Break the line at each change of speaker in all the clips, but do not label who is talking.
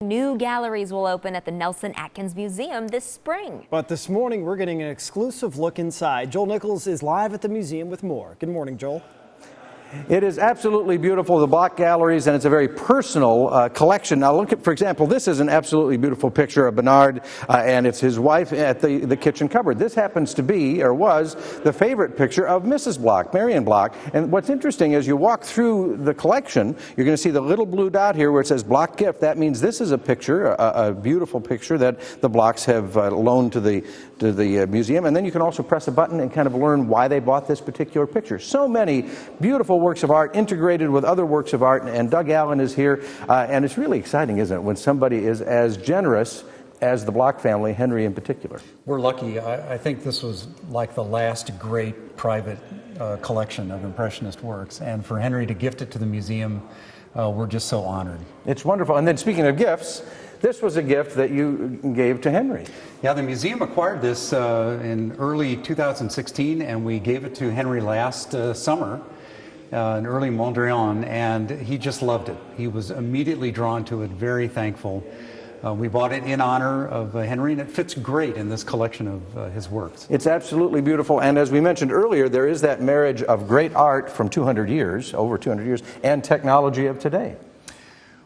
New galleries will open at the Nelson-Atkins Museum this spring.
But this morning, we're getting an exclusive look inside. Joel Nichols is live at the museum with more. Good morning, Joel.
It is absolutely beautiful, the block galleries, and it's a very personal collection. Now look at, for example, this is an absolutely beautiful picture of Bernard and it's his wife at the kitchen cupboard. This happens to be, or was, the favorite picture of Mrs. Block, Marion Block. And what's interesting is you walk through the collection, you're going to see the little blue dot here where it says Block Gift. That means this is a picture, a beautiful picture that the Blocks have loaned to the museum. And then you can also press a button and kind of learn why they bought this particular picture. So many beautiful works of art integrated with other works of art, and Doug Allen is here, and it's really exciting, isn't it, when somebody is as generous as the Block family, Henry in particular.
We're lucky. I think this was like the last great private collection of Impressionist works, and for Henry to gift it to the museum, we're just so honored.
It's wonderful. And then speaking of gifts, this was a gift that you gave to Henry.
Yeah, the museum acquired this in early 2016, and we gave it to Henry last summer. In early Mondrian, and he just loved it. He was immediately drawn to it, very thankful. We bought it in honor of Henry, and it fits great in this collection of his works.
It's absolutely beautiful, and as we mentioned earlier, there is that marriage of great art from 200 years, over 200 years, and technology of today.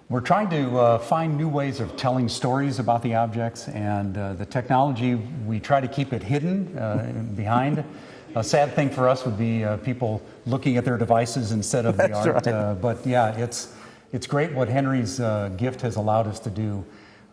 We're trying to find new ways of telling stories about the objects, and the technology, we try to keep it hidden behind. A sad thing for us would be people looking at their devices instead of the art.
Right.
But yeah, it's great what Henry's gift has allowed us to do.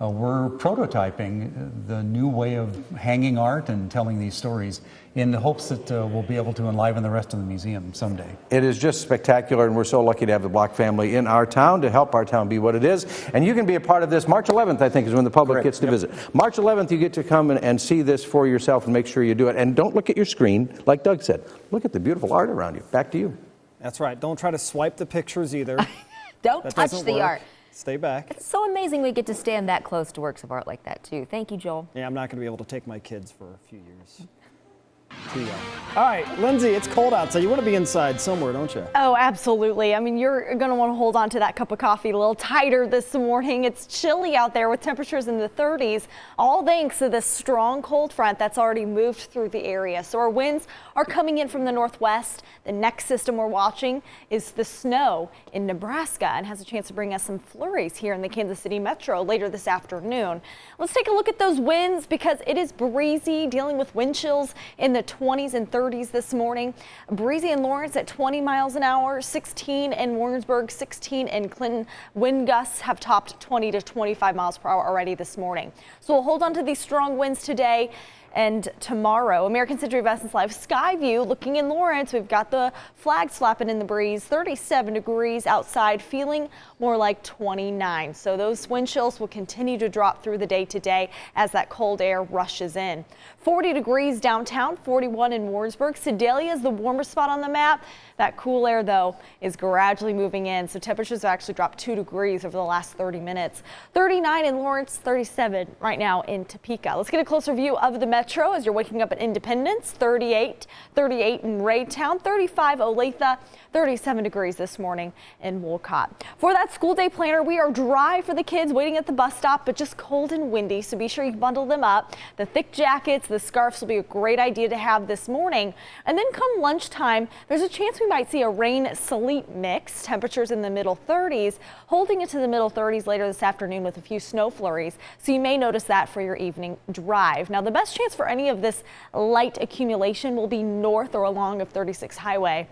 We're prototyping the new way of hanging art and telling these stories in the hopes that we'll be able to enliven the rest of the museum someday.
It is just spectacular, and we're so lucky to have the Block family in our town to help our town be what it is. And you can be a part of this. March 11th, I think, is when the public gets to visit. March 11th, you get to come and see this for yourself and make sure you do it. And don't look at your screen, like Doug said. Look at the beautiful art around you. Back to you.
That's right. Don't try to swipe the pictures either.
Don't touch the
work.
art.
Stay back.
It's so amazing we get to stand that close to works of art like that, too. Thank you, Joel.
Yeah, I'm not going to be able to take my kids for a few years. All right, Lindsay, it's cold outside. You want to be inside somewhere, don't you?
Oh, absolutely. I mean, you're going to want to hold on to that cup of coffee a little tighter this morning. It's chilly out there with temperatures in the 30s, all thanks to this strong cold front that's already moved through the area. So our winds are coming in from the northwest. The next system we're watching is the snow in Nebraska and has a chance to bring us some flurries here in the Kansas City metro later this afternoon. Let's take a look at those winds because it is breezy, dealing with wind chills in the 20s and 30s this morning. Breezy in Lawrence at 20 miles an hour, 16 in Warrensburg, 16 in Clinton. Wind gusts have topped 20 to 25 miles per hour already this morning. So we'll hold on to these strong winds today and tomorrow. American Century Investments Live Sky View looking in Lawrence. We've got the flags flapping in the breeze, 37 degrees outside, feeling more like 29. So those wind chills will continue to drop through the day today as that cold air rushes in. 40 degrees downtown, 41 in Warrensburg. Sedalia is the warmer spot on the map. That cool air, though, is gradually moving in, so temperatures have actually dropped 2 degrees over the last 30 minutes. 39 in Lawrence, 37 right now in Topeka. Let's get a closer view of the metro as you're waking up at Independence. 38 in Raytown, 35 Olathe, 37 degrees this morning in Wolcott. For that school day planner, we are dry for the kids waiting at the bus stop, but just cold and windy, so be sure you bundle them up. The thick jackets, the scarves will be a great idea to have this morning. And then come lunchtime, there's a chance we might see a rain-sleet mix. Temperatures in the middle 30s, holding it to the middle 30s later this afternoon with a few snow flurries. So you may notice that for your evening drive. Now, the best chance for any of this light accumulation will be north or along of 36 Highway.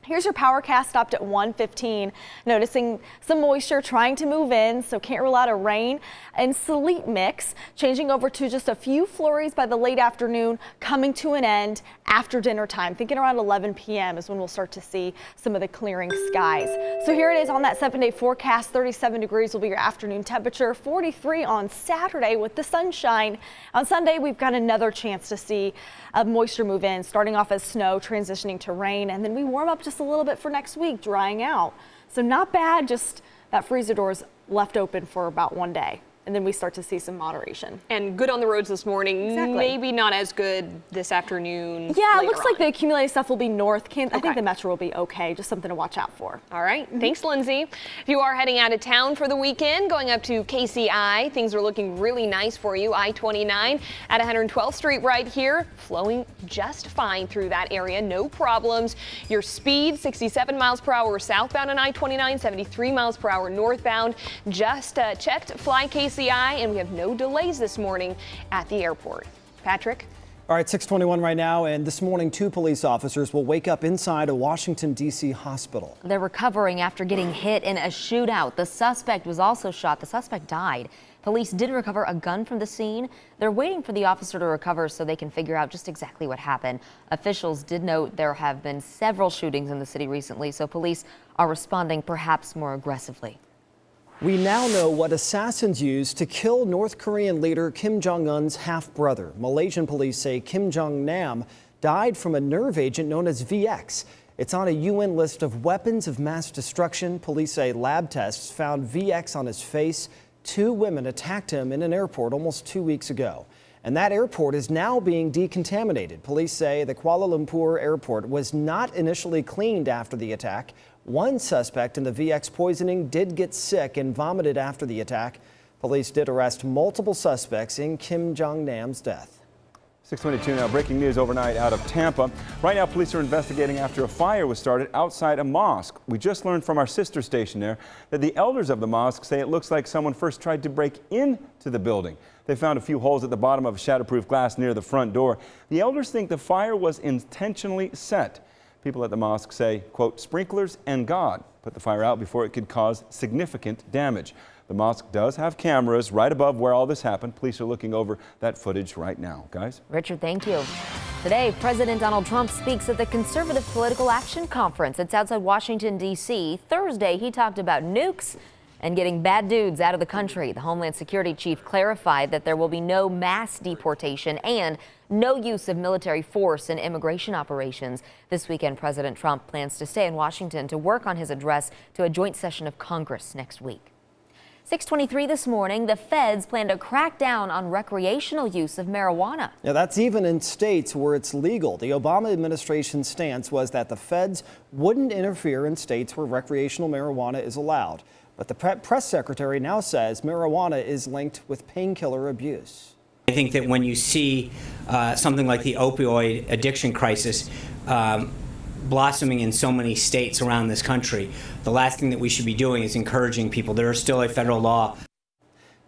Here's your PowerCast stopped at 1:15. Noticing some moisture trying to move in, so can't rule out a rain and sleet mix. Changing over to just a few flurries by the late afternoon, coming to an end after dinner time. Thinking around 11 p.m. is when we'll start to see some of the clearing skies. So here it is on that 7-day forecast. 37 degrees will be your afternoon temperature. 43 on Saturday with the sunshine. On Sunday, we've got another chance to see moisture move in, starting off as snow, transitioning to rain, and then we warm up just a little bit for next week, drying out. So not bad, just that freezer door is left open for about one day. and then we start to see some moderation.
And good on the roads this morning.
Exactly.
Maybe not as good this afternoon.
Yeah, it
later
looks like
on.
the accumulated stuff will be north. I
Okay.
think the metro will be okay. Just something to watch out for.
All right. Thanks, Lindsay. If you are heading out of town for the weekend, going up to KCI, things are looking really nice for you. I-29 at 112th Street right here, flowing just fine through that area. No problems. Your speed, 67 miles per hour southbound on I-29, 73 miles per hour northbound. Just checked Fly KCI, and we have no delays this morning at the airport. Patrick?
All right, 6:21 right now, and this morning 2 police officers will wake up inside a Washington, D.C. hospital.
They're recovering after getting hit in a shootout. The suspect was also shot. The suspect died. Police did recover a gun from the scene. They're waiting for the officer to recover so they can figure out just exactly what happened. Officials did note there have been several shootings in the city recently, so police are responding perhaps more aggressively.
We now know what assassins used to kill North Korean leader Kim Jong-un's half-brother. Malaysian police say Kim Jong-nam died from a nerve agent known as VX. It's on a UN list of weapons of mass destruction. Police say lab tests found VX on his face. 2 women attacked him in an airport almost 2 weeks ago. And that airport is now being decontaminated. Police say the Kuala Lumpur airport was not initially cleaned after the attack. One suspect in the VX poisoning did get sick and vomited after the attack. Police did arrest multiple suspects in Kim Jong-nam's death.
6:22 now, breaking news overnight out of Tampa. Right now, police are investigating after a fire was started outside a mosque. We just learned from our sister station there that the elders of the mosque say it looks like someone first tried to break into the building. They found a few holes at the bottom of shatterproof glass near the front door. The elders think the fire was intentionally set. People at the mosque say, quote, sprinklers and God put the fire out before it could cause significant damage. The mosque does have cameras right above where all this happened. Police are looking over that footage right now. Guys?
Richard, thank you. Today, President Donald Trump speaks at the Conservative Political Action Conference. It's outside Washington, D.C. Thursday, he talked about nukes and getting bad dudes out of the country. The Homeland Security chief clarified that there will be no mass deportation and no use of military force in immigration operations. This weekend, President Trump plans to stay in Washington to work on his address to a joint session of Congress next week. 6:23 this morning, the feds plan to crack down on recreational use of marijuana.
Now, that's even in states where it's legal. The Obama administration's stance was that the feds wouldn't interfere in states where recreational marijuana is allowed. But the press secretary now says marijuana is linked with painkiller abuse.
I think that when you see something like the opioid addiction crisis blossoming in so many states around this country, the last thing that we should be doing is encouraging people. There is still a federal law.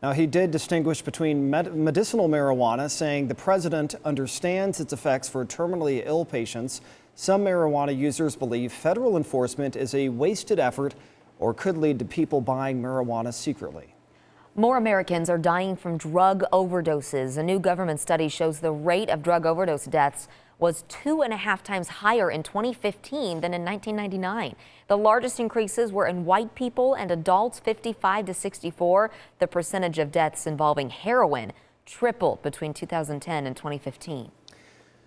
Now, he did distinguish between medicinal marijuana, saying the president understands its effects for terminally ill patients. Some marijuana users believe federal enforcement is a wasted effort or could lead to people buying marijuana secretly.
More Americans are dying from drug overdoses. A new government study shows the rate of drug overdose deaths was 2.5 times higher in 2015 than in 1999. The largest increases were in white people and adults 55 to 64. The percentage of deaths involving heroin tripled between 2010 and 2015.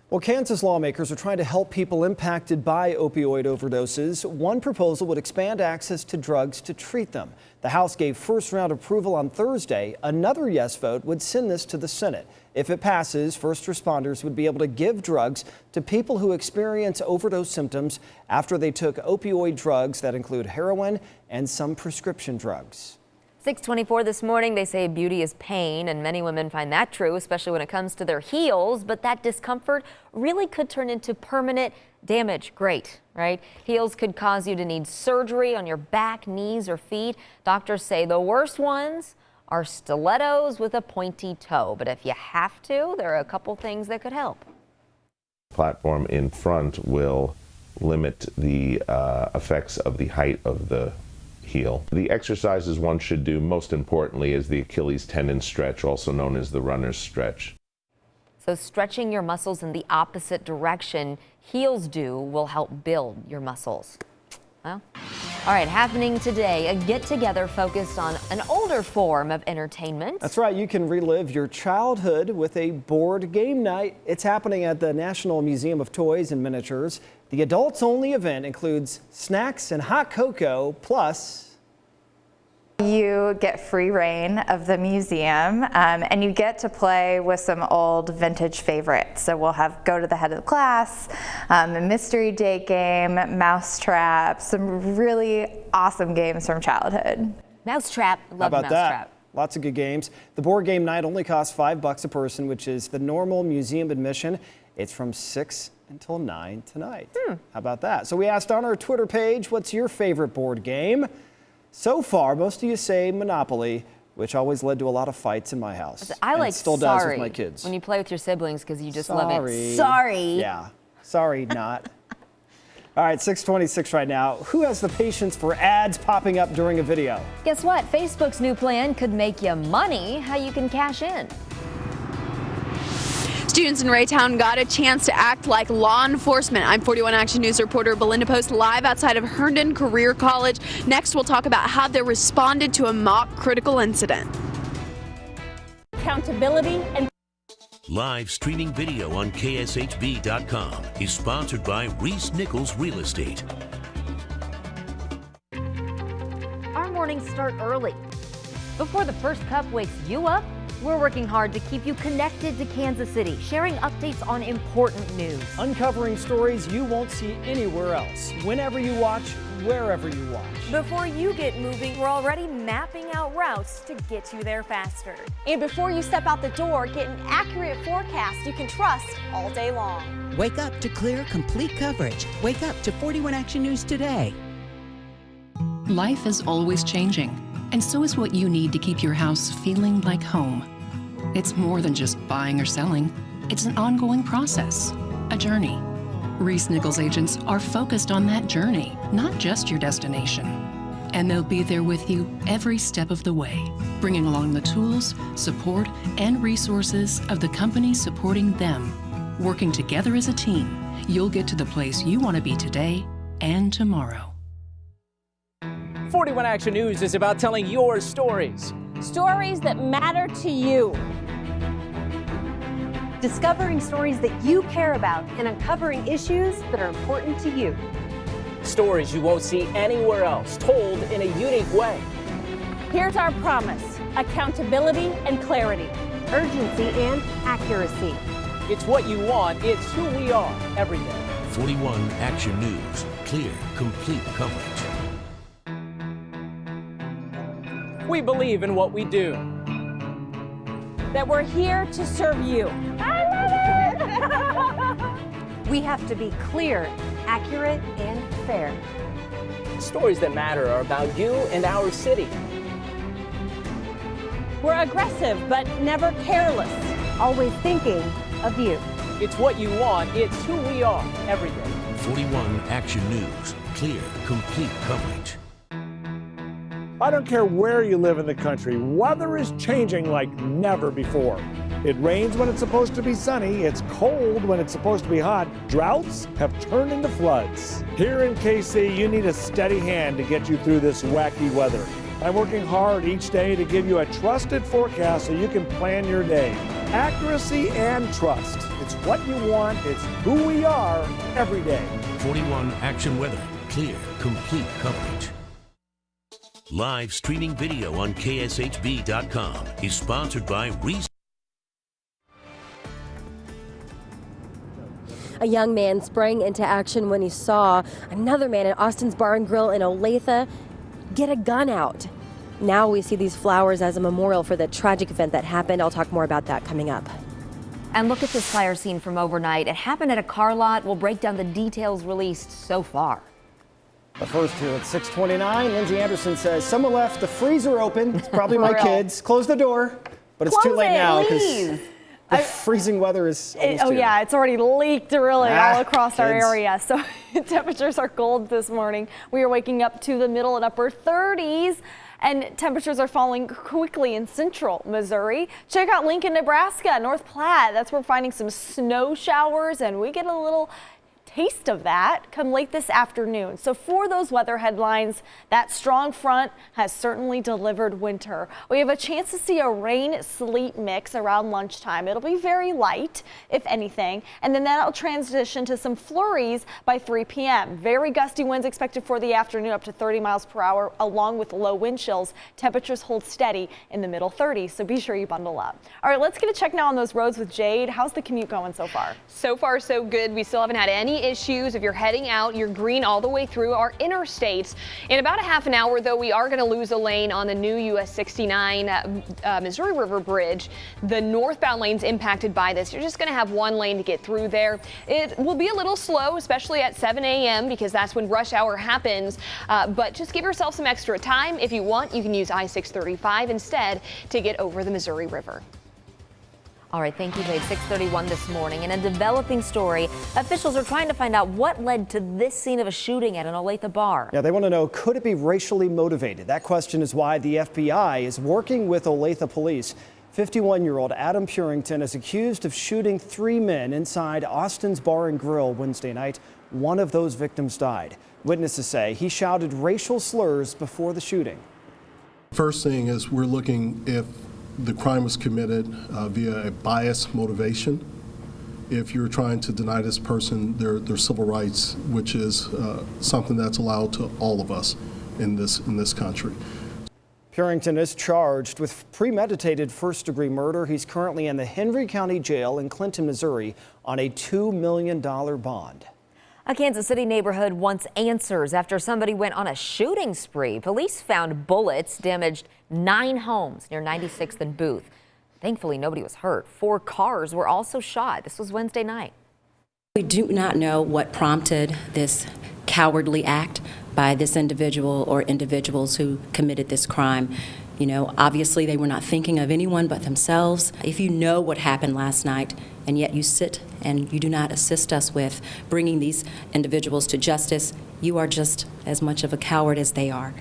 Well, Kansas lawmakers are trying to help people impacted by opioid overdoses. One proposal would expand access to drugs to treat them. The House gave first-round approval on Thursday. Another yes vote would send this to the Senate. If it passes, first responders would be able to give drugs to people who experience overdose symptoms after they took opioid drugs that include heroin and some prescription drugs.
6:24 this morning, they say beauty is pain, and many women find that true, especially when it comes to their heels. But that discomfort really could turn into permanent damage. Great, right? Heels could cause you to need surgery on your back, knees, or feet. Doctors say the worst ones are stilettos with a pointy toe. But if you have to, there are a couple things that could help.
Platform in front will limit the effects of the height of the heel. The exercises one should do most importantly is the Achilles tendon stretch, also known as the runner's stretch.
So stretching your muscles in the opposite direction heels do will help build your muscles. Well, all right, happening today, a get-together focused on an older form of entertainment.
That's right, you can relive your childhood with a board game night. It's happening at the National Museum of Toys and Miniatures. The adults-only event includes snacks and hot cocoa, plus
You get free reign of the museum, and you get to play with some old vintage favorites. So we'll have Go to the Head of the Class, a mystery date game, Mousetrap, some really awesome games from childhood.
Mousetrap, love
How about
Mousetrap.
that? Lots of good games. The board game night only costs $5 a person, which is the normal museum admission. It's from 6 until 9 tonight. How about that? So we asked on our Twitter page, what's your favorite board game? So far, most of you say Monopoly, which always led to a lot of fights in my house.
I like
and still
Sorry
does with my kids.
when you play with your siblings because you just
Sorry.
love it. Sorry.
Yeah. Sorry, not. All right, 6:26 right now. Who has the patience for ads popping up during a video?
Guess what? Facebook's new plan could make you money. How you can cash in.
Students in Raytown got a chance to act like law enforcement. I'm 41 Action News reporter Belinda Post live outside of Herndon Career College. Next, we'll talk about how they responded to a mock critical incident.
Accountability and
Live streaming video on KSHB.com is sponsored by Nichols Real Estate.
Our mornings start early. Before the first cup wakes you up, we're working hard to keep you connected to Kansas City, sharing updates on important news.
Uncovering stories you won't see anywhere else. Whenever you watch, wherever you watch.
before you get moving, we're already mapping out routes to get you there faster. And before you step out the door, get an accurate forecast you can trust all day long.
Wake up to clear, complete coverage. Wake up to 41 Action News today.
Life is always changing, and so is what you need to keep your house feeling like home. It's more than just buying or selling. It's an ongoing process, a journey. Nichols agents are focused on that journey, not just your destination. And they'll be there with you every step of the way, bringing along the tools, support, and resources of the companies supporting them. Working together as a team, you'll get to the place you want to be today and tomorrow.
41 Action News is about telling your stories.
Stories that matter to you. Discovering stories that you care about and uncovering issues that are important to you.
Stories you won't see anywhere else, told in a unique way.
Here's our promise: accountability and clarity, urgency and accuracy.
It's what you want, it's who we are every day.
41 Action News, clear, complete coverage.
We believe in what we do.
That we're here to serve you. I love it! We have to be clear, accurate, and fair.
Stories that matter are about you and our city.
We're aggressive, but never careless. Always thinking of you.
It's what you want, it's who we are every day.
41 Action News, clear, complete coverage.
I don't care where you live in the country, weather is changing like never before. It rains when it's supposed to be sunny, it's cold when it's supposed to be hot. Droughts have turned into floods. Here in KC, you need a steady hand to get you through this wacky weather. I'm working hard each day to give you a trusted forecast so you can plan your day. Accuracy and trust. It's what you want, it's who we are every day.
41 Action Weather, clear, complete coverage. Live streaming video on KSHB.com is sponsored by
A young man sprang into action when he saw another man at Austin's Bar and Grill in Olathe get a gun out. Now we see these flowers as a memorial for the tragic event that happened. I'll talk more about that coming up.
And look at this fire scene from overnight. It happened at a car lot. We'll break down the details released so far.
But first here at 6:29, Lindsay Anderson says someone left the freezer open. It's probably my kids. Close the door. But it's too late now because the freezing weather is almost here.
Yeah, it's already leaked really all across our area. So temperatures are cold this morning. We are waking up to the middle and upper 30s. And temperatures are falling quickly in central Missouri. Check out Lincoln, Nebraska, North Platte. That's where we're finding some snow showers, and we get a little taste of that come late this afternoon. So for those weather headlines, that strong front has certainly delivered winter. We have a chance to see a rain-sleet mix around lunchtime. It'll be very light, if anything, and then that'll transition to some flurries by 3 p.m. Very gusty winds expected for the afternoon, up to 30 miles per hour, along with low wind chills. Temperatures hold steady in the middle 30s, so be sure you bundle up. All right, let's get a check now on those roads with Jade. How's the commute going so far?
So far, so good. We still haven't had any issues. If you're heading out, you're green all the way through our interstates. In about a half an hour, though, we are going to lose a lane on the new US 69 Missouri River Bridge. The northbound lane's impacted by this. You're just going to have one lane to get through there. It will be a little slow, especially at 7 a.m. because that's when rush hour happens. But just give yourself some extra time. If you want, you can use I-635 instead to get over the Missouri River.
All right, thank you, Jade. 6:31 this morning. In a developing story, officials are trying to find out what led to this scene of a shooting at an Olathe bar.
Yeah, they want to know, could it be racially motivated? That question is why the FBI is working with Olathe police. 51-year-old Adam Purington is accused of shooting 3 men inside Austin's Bar and Grill Wednesday night. One of those victims died. Witnesses say he shouted racial slurs before the shooting.
First thing is we're looking if the crime was committed via a bias motivation. If you're trying to deny this person their civil rights, which is something that's allowed to all of us in this country.
Purington is charged with premeditated first-degree murder. He's currently in the Henry County Jail in Clinton, Missouri on a $2 million bond.
A Kansas City neighborhood wants answers after somebody went on a shooting spree. Police found bullets damaged 9 homes near 96th and Booth. Thankfully, nobody was hurt. 4 cars were also shot. This was Wednesday night.
We do not know what prompted this cowardly act by this individual or individuals who committed this crime. You know, obviously they were not thinking of anyone but themselves. If you know what happened last night and yet you sit and you do not assist us with bringing these individuals to justice, you are just as much of a coward as they are.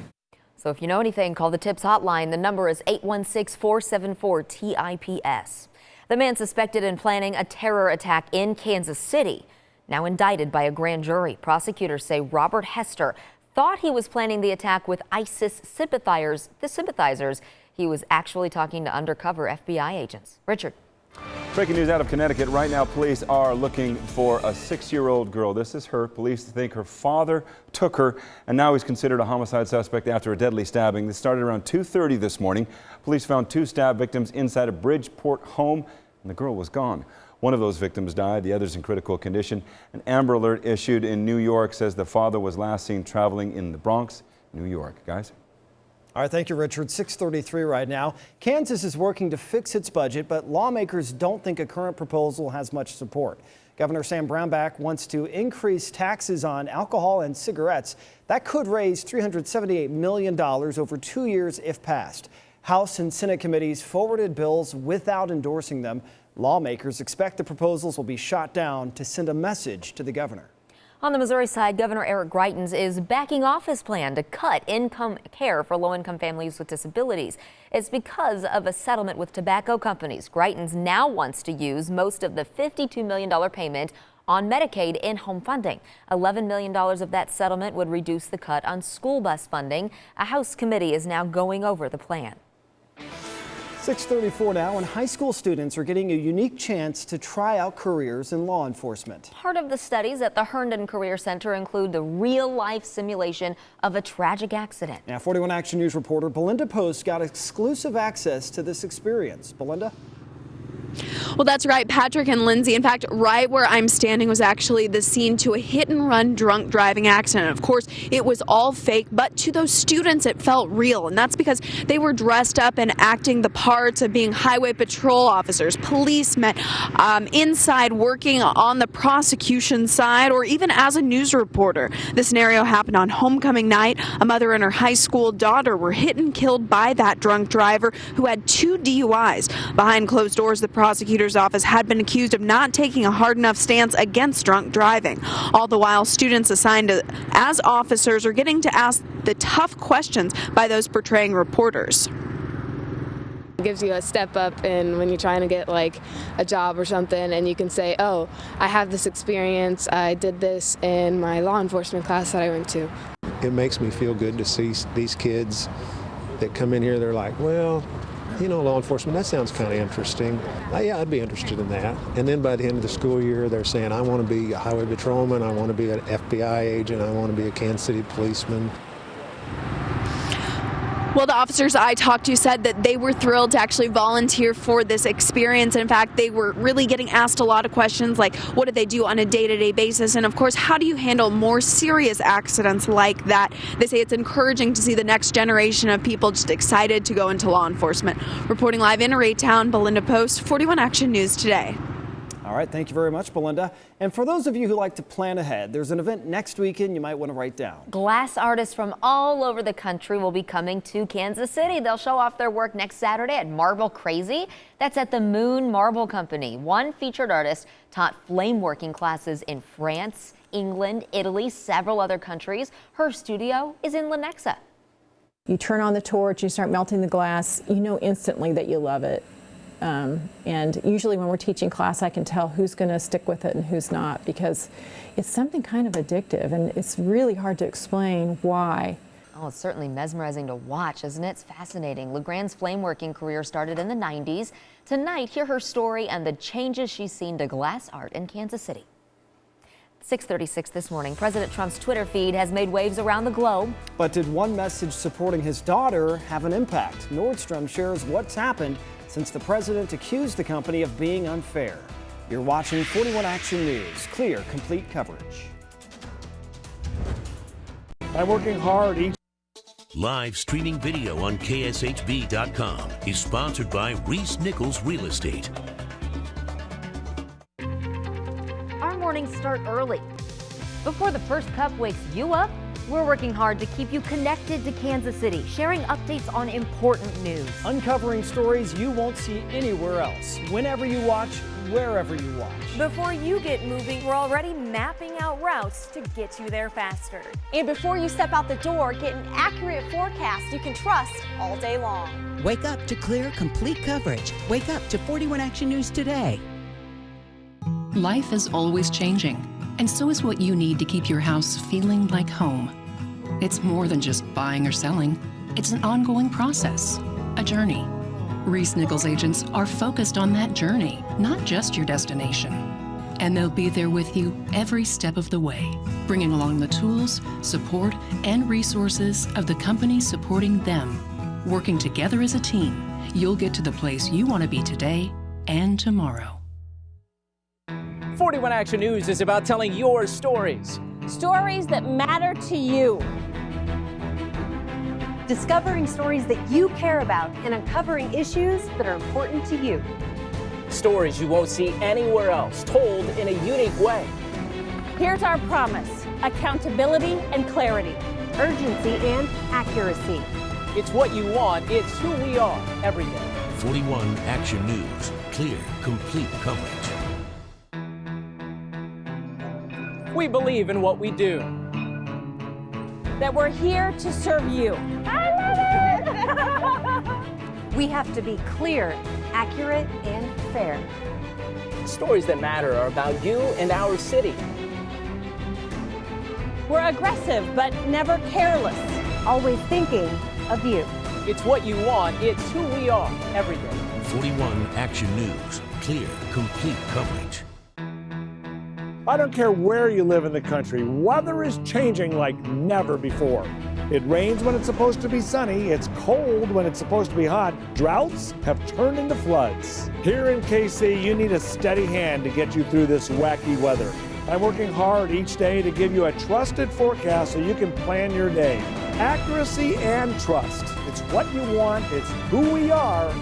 So if you know anything, call the TIPS hotline. The number is 816-474-TIPS. The man suspected in planning a terror attack in Kansas City, now indicted by a grand jury. Prosecutors say Robert Hester thought he was planning the attack with ISIS sympathizers. He was actually talking to undercover FBI agents. Richard.
Breaking news out of Connecticut. Right now, police are looking for a 6-year-old girl. This is her. Police think her father took her, and now he's considered a homicide suspect after a deadly stabbing. This started around 2:30 this morning. Police found 2 stab victims inside a Bridgeport home, and the girl was gone. One of those victims died, the other's in critical condition. An Amber Alert issued in New York says the father was last seen traveling in the Bronx, New York. Guys?
All right, thank you, Richard. 6:33 right now. Kansas is working to fix its budget, but lawmakers don't think a current proposal has much support. Governor Sam Brownback wants to increase taxes on alcohol and cigarettes. That could raise $378 million over 2 years if passed. House and Senate committees forwarded bills without endorsing them. Lawmakers expect the proposals will be shot down to send a message to the governor.
On the Missouri side, Governor Eric Greitens is backing off his plan to cut income care for low-income families with disabilities. It's because of a settlement with tobacco companies. Greitens now wants to use most of the $52 million payment on Medicaid in-home funding. $11 million of that settlement would reduce the cut on school bus funding. A House committee is now going over the plan.
6:34 now, and high school students are getting a unique chance to try out careers in law enforcement.
Part of the studies at the Herndon Career Center include the real-life simulation of a tragic accident.
Now, 41 Action News reporter Belinda Post got exclusive access to this experience. Belinda?
Well, that's right, Patrick and Lindsay. In fact, right where I'm standing was actually the scene to a hit-and-run drunk driving accident. Of course, it was all fake, but to those students, it felt real. And that's because they were dressed up and acting the parts of being highway patrol officers, policemen, inside working on the prosecution side, or even as a news reporter. The scenario happened on homecoming night. A mother and her high school daughter were hit and killed by that drunk driver who had 2 DUIs. Behind closed doors, the prosecutor's office had been accused of not taking a hard enough stance against drunk driving. All the while, students assigned as officers are getting to ask the tough questions by those portraying reporters.
It gives you a step up in when you're trying to get like a job or something, and you can say, oh, I have this experience, I did this in my law enforcement class that I went to.
It makes me feel good to see these kids that come in here, they're like, well, you know, law enforcement, that sounds kind of interesting. Yeah, I'd be interested in that. And then by the end of the school year, they're saying, I want to be a highway patrolman, I want to be an FBI agent, I want to be a Kansas City policeman.
Well, the officers I talked to said that they were thrilled to actually volunteer for this experience. In fact, they were really getting asked a lot of questions like, what do they do on a day-to-day basis? And of course, how do you handle more serious accidents like that? They say it's encouraging to see the next generation of people just excited to go into law enforcement. Reporting live in Raytown, Belinda Post, 41 Action News Today.
All right, thank you very much, Belinda. And for those of you who like to plan ahead, there's an event next weekend you might want to write down.
Glass artists from all over the country will be coming to Kansas City. They'll show off their work next Saturday at Marble Crazy. That's at the Moon Marble Company. One featured artist taught flame working classes in France, England, Italy, several other countries. Her studio is in Lenexa.
You turn on the torch, you start melting the glass, you know instantly that you love it. And usually when we're teaching class, I can tell who's going to stick with it and who's not, because it's something kind of addictive, and it's really hard to explain why.
Oh, it's certainly mesmerizing to watch, isn't it? It's fascinating. LeGrand's flame working career started in the 90s. Tonight, hear her story and the changes she's seen to glass art in Kansas City. 6:36 this morning, President Trump's Twitter feed has made waves around the globe.
But did one message supporting his daughter have an impact? Nordstrom shares what's happened since the president accused the company of being unfair. You're watching 41 Action News. Clear, complete coverage.
I'm working hard each.
Live streaming video on KSHB.com is sponsored by Nichols Real Estate.
Our mornings start early. Before the first cup wakes you up, we're working hard to keep you connected to Kansas City, sharing updates on important news.
Uncovering stories you won't see anywhere else. Whenever you watch, wherever you watch.
Before you get moving, we're already mapping out routes to get you there faster. And before you step out the door, get an accurate forecast you can trust all day long.
Wake up to clear, complete coverage. Wake up to 41 Action News Today.
Life is always changing, and so is what you need to keep your house feeling like home. It's more than just buying or selling. It's an ongoing process, a journey. Nichols agents are focused on that journey, not just your destination. And they'll be there with you every step of the way, bringing along the tools, support, and resources of the company supporting them. Working together as a team, you'll get to the place you want to be today and tomorrow.
41 Action News is about telling your stories.
Stories that matter to you. Discovering stories that you care about and uncovering issues that are important to you.
Stories you won't see anywhere else, told in a unique way.
Here's our promise: accountability and clarity, urgency and accuracy.
It's what you want, it's who we are every day.
41 Action News. Clear, complete coverage.
We believe in what we do.
That we're here to serve you. I love it! We have to be clear, accurate, and fair.
Stories that matter are about you and our city.
We're aggressive, but never careless. Always thinking of you.
It's what you want, it's who we are every day.
41 Action News. Clear, complete coverage.
I don't care where you live in the country, weather is changing like never before. It rains when it's supposed to be sunny, it's cold when it's supposed to be hot. Droughts have turned into floods. Here in KC, you need a steady hand to get you through this wacky weather. I'm working hard each day to give you a trusted forecast so you can plan your day. Accuracy and trust. It's what you want, it's who we are.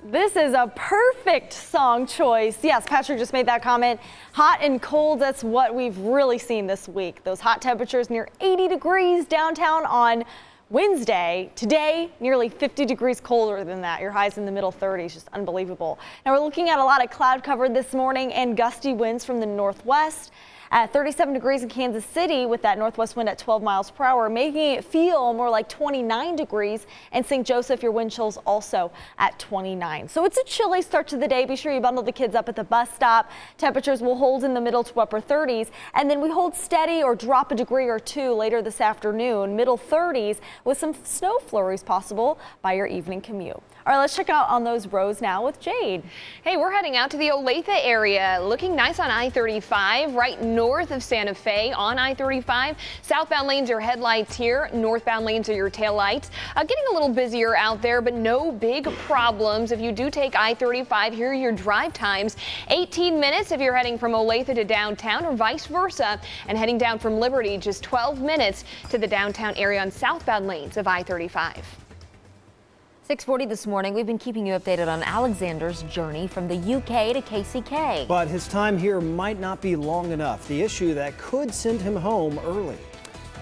This is a perfect song choice. Yes, Patrick just made that comment. Hot and cold, that's what we've really seen this week. Those hot temperatures near 80 degrees downtown on Wednesday, today, nearly 50 degrees colder than that. Your highs in the middle 30s, just unbelievable. Now we're looking at a lot of cloud cover this morning and gusty winds from the northwest. At 37 degrees in Kansas City with that northwest wind at 12 miles per hour, making it feel more like 29 degrees. And St. Joseph, your wind chills also at 29. So it's a chilly start to the day. Be sure you bundle the kids up at the bus stop. Temperatures will hold in the middle to upper 30s. And then we hold steady or drop a degree or two later this afternoon, middle 30s with some snow flurries possible by your evening commute. All right, let's check out on those roads now with Jade.
Hey, we're heading out to the Olathe area. Looking nice on I-35, right north of Santa Fe on I-35. Southbound lanes are headlights here. Northbound lanes are your taillights. Getting a little busier out there, but no big problems. If you do take I-35, here are your drive times. 18 minutes if you're heading from Olathe to downtown or vice versa. And heading down from Liberty, just 12 minutes to the downtown area on southbound lanes of I-35.
6:40 this morning, we've been keeping you updated on Alexander's journey from the UK to KCK.
But his time here might not be long enough, the issue that could send him home early.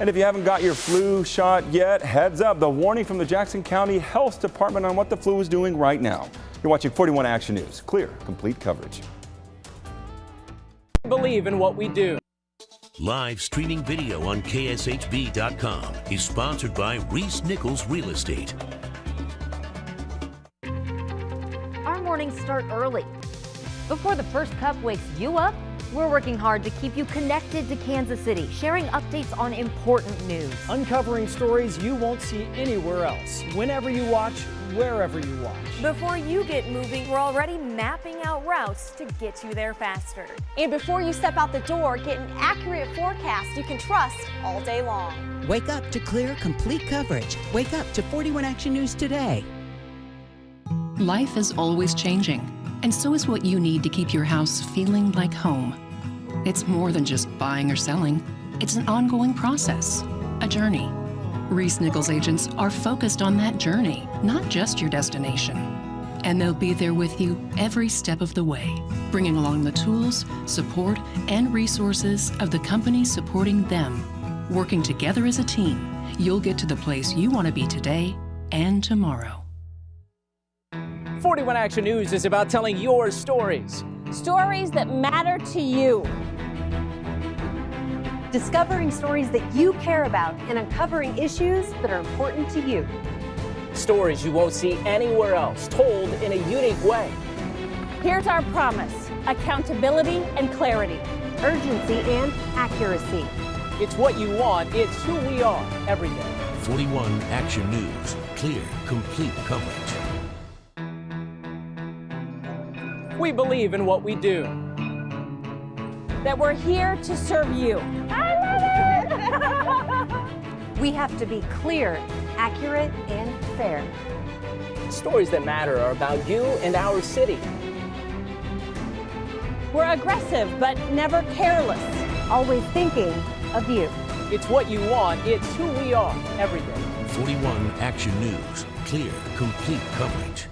And if you haven't got your flu shot yet, heads up, the warning from the Jackson County Health Department on what the flu is doing right now. You're watching 41 Action News. Clear, complete coverage.
Believe in what we do.
Live streaming video on KSHB.com is sponsored by Nichols Real Estate.
Our mornings start early. Before the first cup wakes you up, we're working hard to keep you connected to Kansas City, sharing updates on important news.
Uncovering stories you won't see anywhere else, whenever you watch, wherever you watch.
Before you get moving, we're already mapping out routes to get you there faster.
And before you step out the door, get an accurate forecast you can trust all day long.
Wake up to clear, complete coverage. Wake up to 41 Action News today.
Life is always changing, and so is what you need to keep your house feeling like home. It's more than just buying or selling. It's an ongoing process, a journey. Nichols agents are focused on that journey, not just your destination. And they'll be there with you every step of the way, bringing along the tools, support, and resources of the company supporting them. Working together as a team, you'll get to the place you want to be today and tomorrow.
41 Action News is about telling your stories.
Stories that matter to you. Discovering stories that you care about and uncovering issues that are important to you.
Stories you won't see anywhere else, told in a unique way.
Here's our promise: accountability and clarity. Urgency and accuracy.
It's what you want, it's who we are every day.
41 Action News. Clear, complete coverage.
We believe in what we do.
That we're here to serve you. I love it! We have to be clear, accurate, and fair.
Stories that matter are about you and our city.
We're aggressive, but never careless. Always thinking of you.
It's what you want, it's who we are every day.
41 Action News. Clear, complete coverage.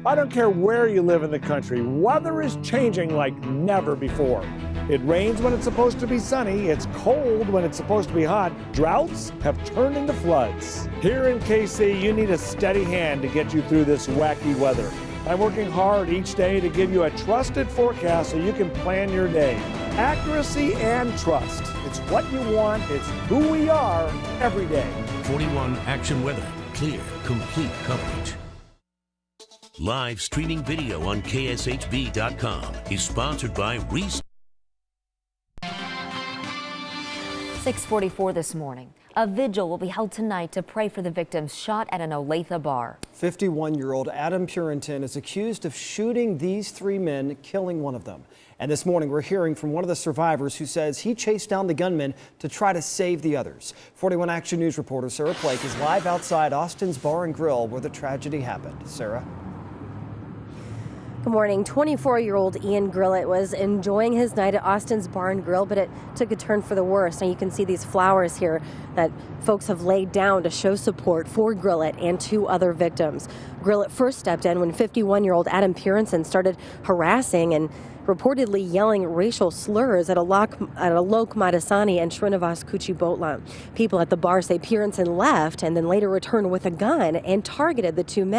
I don't care where you live in the country, weather is changing like never before. It rains when it's supposed to be sunny, it's cold when it's supposed to be hot. Droughts have turned into floods. Here in KC, you need a steady hand to get you through this wacky weather. I'm working hard each day to give you a trusted forecast so you can plan your day. Accuracy and trust. It's what you want, it's who we are every day.
41 Action Weather. Clear, complete coverage. Live streaming video on KSHB.com is sponsored by
6:44 this morning. A vigil will be held tonight to pray for the victims shot at an Olathe bar.
51-year-old Adam Purinton is accused of shooting these three men, killing one of them. And this morning we're hearing from one of the survivors who says he chased down the gunman to try to save the others. 41 Action News reporter Sarah Blake is live outside Austin's Bar and Grill where the tragedy happened. Sarah?
Good morning. 24-year-old Ian Grillett was enjoying his night at Austin's Bar and Grill, but it took a turn for the worse. Now you can see these flowers here that folks have laid down to show support for Grillett and two other victims. Grillett first stepped in when 51-year-old Adam Purinton started harassing and reportedly yelling racial slurs at Alok Madasani and Srinivas Kuchibhotla. People at the bar say Purinson left and then later returned with a gun and targeted the two men.